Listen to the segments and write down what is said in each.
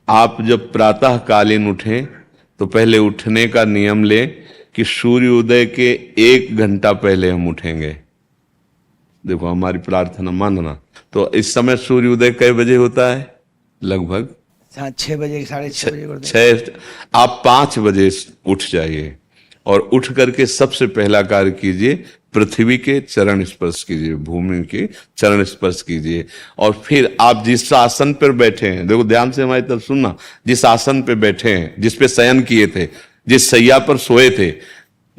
आप जब प्रातः कालीन उठें तो पहले उठने का नियम लें कि सूर्योदय के 1 घंटा पहले हम उठेंगे। देखो हमारी प्रार्थना मानना। तो इस समय सूर्योदय कई बजे होता है? लगभग 6 बजे 6:30 बजे कर दें। 6। आप 5 बजे उठ जाइए और उठ करके सबसे पहला कार्य कीजिए, पृथ्वी के चरण स्पर्श कीजिए, भूमि के चरण स्पर्श कीजिए। और फिर आप जिस आसन पर बैठे हैं, देखो ध्यान से हमारी तरफ सुनना, जिस आसन पे बैठे हैं, जिस पे शयन किए थे, जिस सैया पर सोए थे,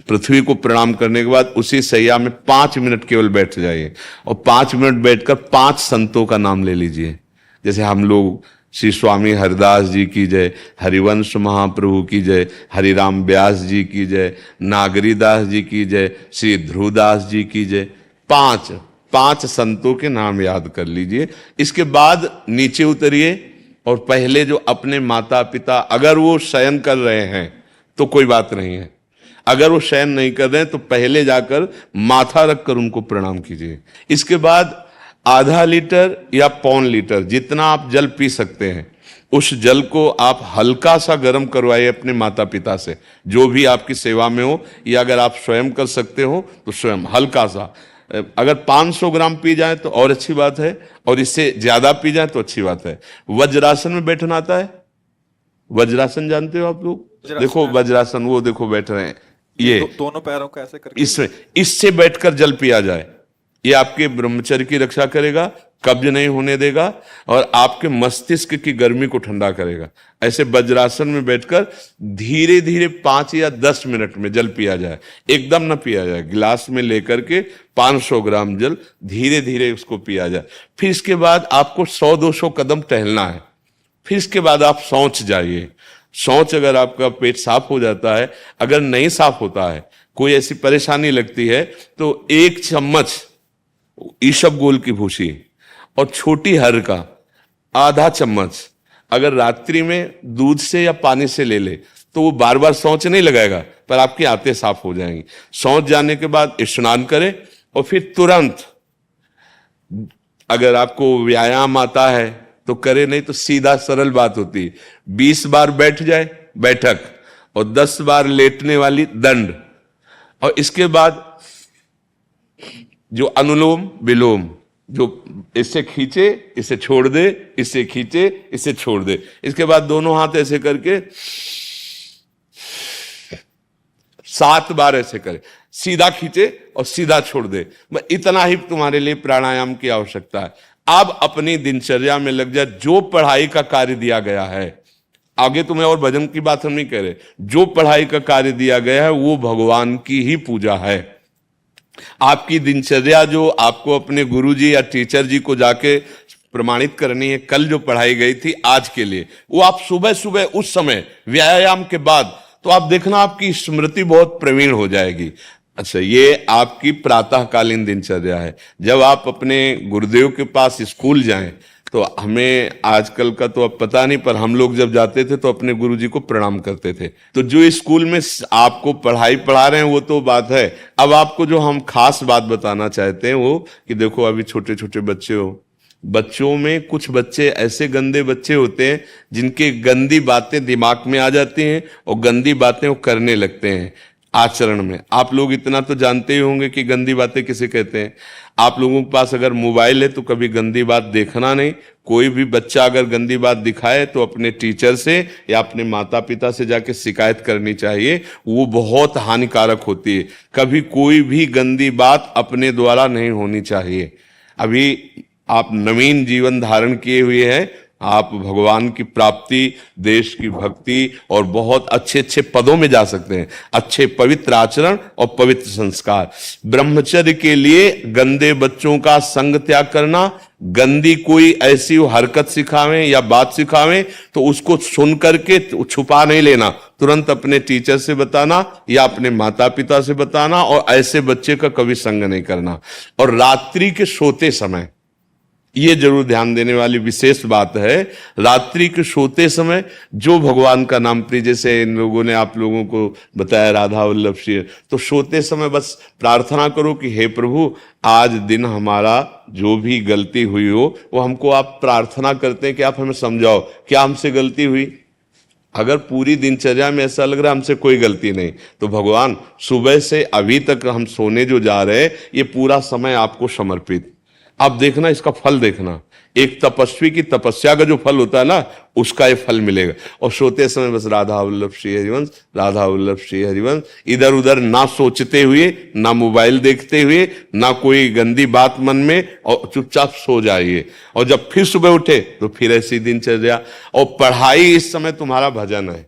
पृथ्वी को प्रणाम करने के बाद उसी सैया में 5 मिनट केवल बैठ जाइए और 5 मिनट बैठकर 5 संतों का नाम ले लीजिए। जैसे हम लोग श्री स्वामी हरिदास जी की जय, हरिवंश महाप्रभु की जय, हरिराम व्यास जी की जय, नागरीदास जी की जय, श्री ध्रुवदास जी की जय। 5 संतों के नाम याद कर लीजिए। इसके बाद नीचे उतरिए और पहले जो अपने माता पिता, अगर वो शयन कर रहे हैं तो कोई बात नहीं है, अगर वो शयन नहीं कर रहे हैं तो पहले जाकर माथा रखकर उनको प्रणाम कीजिए। इसके बाद आधा लीटर या 1.25 लीटर जितना आप जल पी सकते हैं, उस जल को आप हल्का सा गर्म करवाइए अपने माता पिता से, जो भी आपकी सेवा में हो, या अगर आप स्वयं कर सकते हो तो स्वयं हल्का सा। अगर 500 ग्राम पी जाए तो और अच्छी बात है, और इससे ज्यादा पी जाए तो अच्छी बात है। वज्रासन में बैठना आता है? वज्रासन जानते हो आप लोग? देखो वज्रासन, वो देखो बैठ रहे हैं, ये दोनों पैरों को ऐसे करके इससे बैठकर जल पिया जाए। ये आपके ब्रह्मचर्य की रक्षा करेगा, कब्ज नहीं होने देगा और आपके मस्तिष्क की गर्मी को ठंडा करेगा। ऐसे वज्रासन में बैठकर धीरे धीरे 5 या 10 मिनट में जल पिया जाए, एकदम ना पिया जाए। गिलास में लेकर के 500 ग्राम जल धीरे धीरे उसको पिया जाए। फिर इसके बाद आपको 100-200 कदम टहलना है। फिर इसके बाद आप शौच जाइए। शौच, अगर आपका पेट साफ हो जाता है, अगर नहीं साफ होता है, कोई ऐसी परेशानी लगती है, तो 1 चम्मच ईसबगोल की भूसी और छोटी हर का आधा चम्मच अगर रात्रि में दूध से या पानी से ले ले तो वो बार बार शौच नहीं लगाएगा, पर आपकी आंतें साफ हो जाएंगी। शौच जाने के बाद स्नान करें और फिर तुरंत, अगर आपको व्यायाम आता है तो करे, नहीं तो सीधा सरल बात होती है, 20 बार बैठ जाए बैठक और 10 बार लेटने वाली दंड। और इसके बाद जो अनुलोम विलोम, जो इससे खींचे इसे छोड़ दे, इससे खींचे इसे छोड़ दे। इसके बाद दोनों हाथ ऐसे करके 7 बार ऐसे करे, सीधा खींचे और सीधा छोड़ दे। इतना ही तुम्हारे लिए प्राणायाम की आवश्यकता है। अब अपनी दिनचर्या में लग जा। जो पढ़ाई का कार्य दिया गया है, आगे तुम्हें और भजन की बात हम नहीं कह रहे, जो पढ़ाई का कार्य दिया गया है वो भगवान की ही पूजा है। आपकी दिनचर्या जो आपको अपने गुरुजी या टीचर जी को जाके प्रमाणित करनी है, कल जो पढ़ाई गई थी आज के लिए, वो आप सुबह सुबह उस समय व्यायाम के बाद, तो आप देखना आपकी स्मृति बहुत प्रवीण हो जाएगी। अच्छा, ये आपकी प्रातःकालीन दिनचर्या है। जब आप अपने गुरुदेव के पास स्कूल जाएं, तो हमें आजकल का तो अब पता नहीं, पर हम लोग जब जाते थे तो अपने गुरुजी को प्रणाम करते थे। तो जो स्कूल में आपको पढ़ाई पढ़ा रहे हैं वो तो बात है, अब आपको जो हम खास बात बताना चाहते हैं वो कि देखो अभी छोटे छोटे बच्चे हो, बच्चों में कुछ बच्चे ऐसे गंदे बच्चे होते हैं जिनके गंदी बातें दिमाग में आ जाती हैं और गंदी बातें वो करने लगते हैं आचरण में। आप लोग इतना तो जानते ही होंगे कि गंदी बातें किसे कहते हैं। आप लोगों के पास अगर मोबाइल है तो कभी गंदी बात देखना नहीं। कोई भी बच्चा अगर गंदी बात दिखाए तो अपने टीचर से या अपने माता पिता से जाके शिकायत करनी चाहिए, वो बहुत हानिकारक होती है। कभी कोई भी गंदी बात अपने द्वारा नहीं होनी चाहिए। अभी आप नवीन जीवन धारण किए हुए हैं, आप भगवान की प्राप्ति, देश की भक्ति और बहुत अच्छे अच्छे पदों में जा सकते हैं। अच्छे पवित्र आचरण और पवित्र संस्कार। ब्रह्मचर्य के लिए गंदे बच्चों का संग त्याग करना, गंदी कोई ऐसी हरकत सिखावें या बात सिखावें तो उसको सुन करके छुपा नहीं लेना, तुरंत अपने टीचर से बताना या अपने माता पिता से बताना, और ऐसे बच्चे का कभी संग नहीं करना। और रात्रि के सोते समय ये जरूर ध्यान देने वाली विशेष बात है। रात्रि के सोते समय जो भगवान का नाम प्रिय, जैसे इन लोगों ने आप लोगों को बताया राधा वल्लभ श्री, तो सोते समय बस प्रार्थना करो कि हे प्रभु आज दिन हमारा जो भी गलती हुई हो वो हमको आप प्रार्थना करते हैं कि आप हमें समझाओ क्या हमसे गलती हुई। अगर पूरी दिनचर्या में ऐसा लग रहा है हमसे कोई गलती नहीं, तो भगवान सुबह से अभी तक हम सोने जो जा रहे हैं ये पूरा समय आपको समर्पित। आप देखना इसका फल देखना, एक तपस्वी की तपस्या का जो फल होता है ना उसका ये फल मिलेगा। और सोते समय बस राधा वल्लभ श्री हरिवंश, राधा वल्लभ श्री हरिवंश, इधर उधर ना सोचते हुए, ना मोबाइल देखते हुए, ना कोई गंदी बात मन में, और चुपचाप सो जाइए। और जब फिर सुबह उठे तो फिर ऐसी दिनचर्या। और पढ़ाई इस समय तुम्हारा भजन है।